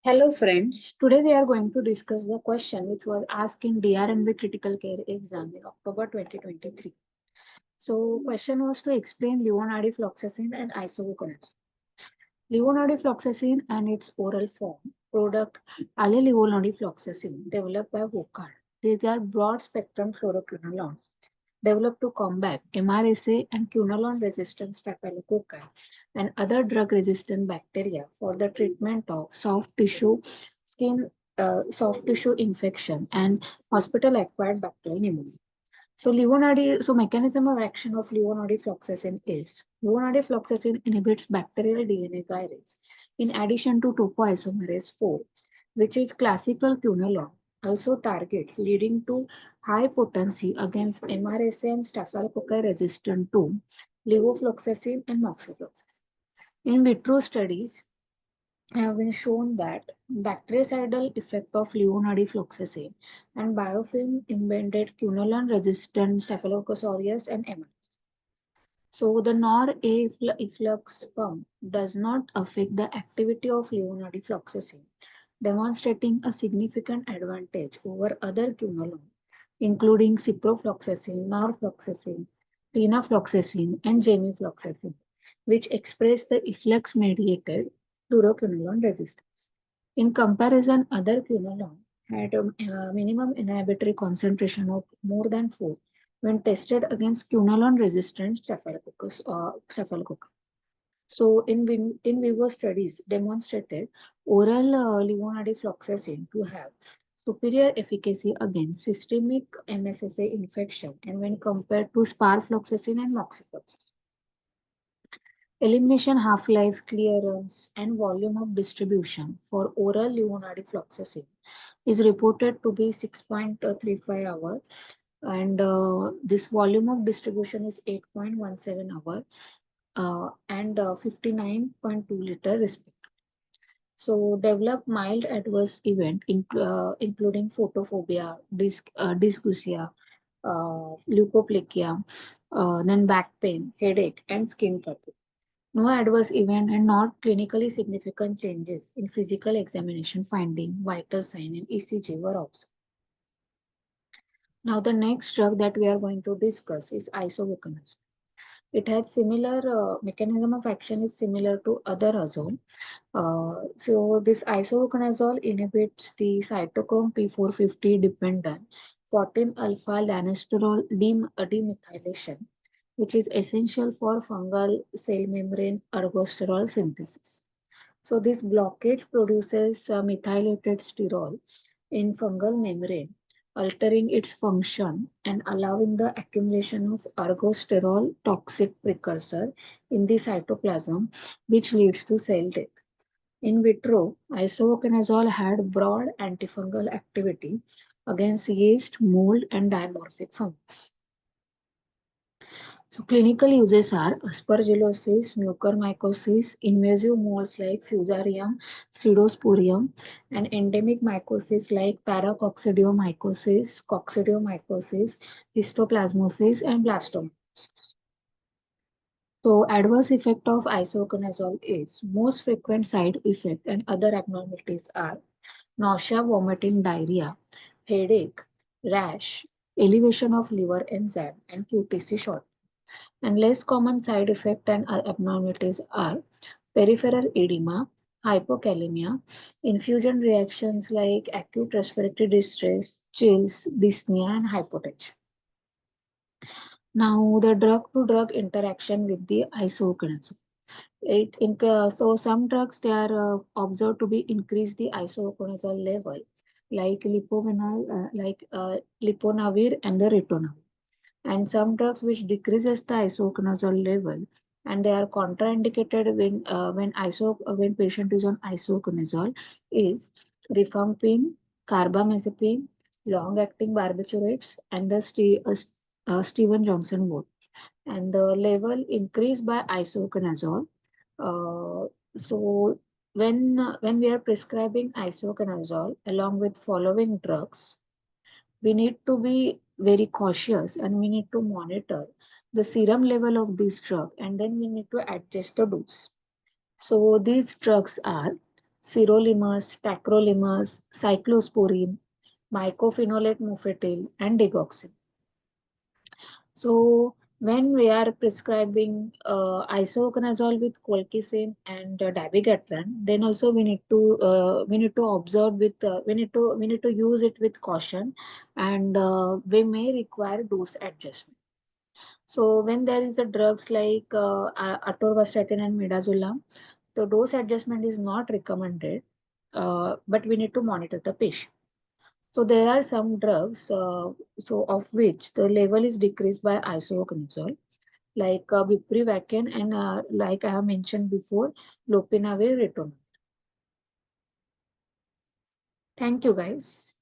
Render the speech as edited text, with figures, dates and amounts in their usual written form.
Hello friends, today we are going to discuss the question which was asked in DRNB Critical Care exam in October 2023. So question was to explain levonorefloxacin and isovuconazole. Levonorefloxacin and its oral form product allelevonorefloxacin developed by Vocard. These are broad spectrum fluoroquinolones developed to combat MRSA and quinolone resistant staphylococci and other drug resistant bacteria for the treatment of soft tissue infection and hospital acquired bacterial pneumonia. So mechanism of action of levonorefloxacin is levonorefloxacin inhibits bacterial DNA gyrase in addition to topoisomerase 4, which is classical quinolone, also target leading to high potency against MRSA and staphylococci resistant to levofloxacin and moxifloxacin. In vitro studies have been shown that bactericidal effect of levonorefloxacin and biofilm embedded quinolone resistant staphylococcus aureus and MS. So the NOR efflux pump does not affect the activity of levonorefloxacin, demonstrating a significant advantage over other quinolone, including ciprofloxacin, norfloxacin, tenofloxacin, and gemifloxacin, which express the efflux-mediated fluoroquinolone resistance. In comparison, other quinolone had a minimum inhibitory concentration of more than 4 when tested against quinolone-resistant staphylococcus. So, in vivo studies demonstrated oral levonorefloxacin to have superior efficacy against systemic MSSA infection and when compared to sparfloxacin and moxifloxacin. Elimination half-life, clearance, and volume of distribution for oral levonorefloxacin is reported to be 6.35 hours, and this volume of distribution is 8.17 hours and 59.2 liter respectively. So develop mild adverse event including photophobia, dysgeusia, leukoplegia, then back pain, headache, and skin fatigue. No adverse event and not clinically significant changes in physical examination finding, vital sign, and ECG were observed. Now the next drug that we are going to discuss is isovuconazole. It has similar mechanism of action is similar to other azole. So this isovuconazole inhibits the cytochrome P450 dependent 14 alpha lanosterol demethylation, which is essential for fungal cell membrane ergosterol synthesis. So this blockage produces methylated sterol in fungal membrane, altering its function and allowing the accumulation of ergosterol toxic precursor in the cytoplasm, which leads to cell death. In vitro, isovuconazole had broad antifungal activity against yeast, mold, and dimorphic fungus. So clinical uses are aspergillosis, mucormycosis, invasive molds like Fusarium, Pseudosporium, and endemic mycosis like Paracoccidiomycosis, Coccidiomycosis, Histoplasmosis, and Blastomasis. So adverse effect of isoconazole is most frequent side effect and other abnormalities are nausea, vomiting, diarrhea, headache, rash, elevation of liver enzyme, and QTC short. And less common side effect and abnormalities are peripheral edema, hypokalemia, infusion reactions like acute respiratory distress, chills, dyspnea, and hypotension. Now, the drug-to-drug interaction with the isoconazole. So some drugs they are observed to be increase the isoconazole level, like liponavir and the ritonavir, and some drugs which decreases the isoconazole level, and they are contraindicated when patient is on isoconazole is rifampin, carbamazepine, long-acting barbiturates, and the Steven Johnson wort. And the level increased by isoconazole. So when we are prescribing isoconazole along with following drugs, we need to be very cautious and we need to monitor the serum level of this drug and then we need to adjust the dose. So these drugs are sirolimus, tacrolimus, cyclosporine, mycophenolate mofetil, and digoxin. So when we are prescribing isoconazole with colchicine and dabigatran, then also we need to observe with we need to use it with caution, and we may require dose adjustment. So when there is a drugs like atorvastatin and midazolam, the dose adjustment is not recommended, but we need to monitor the patient. So there are some drugs, so of which the level is decreased by isoconazole, like bupivacaine and like I have mentioned before, lopinavir ritonavir. Thank you, guys.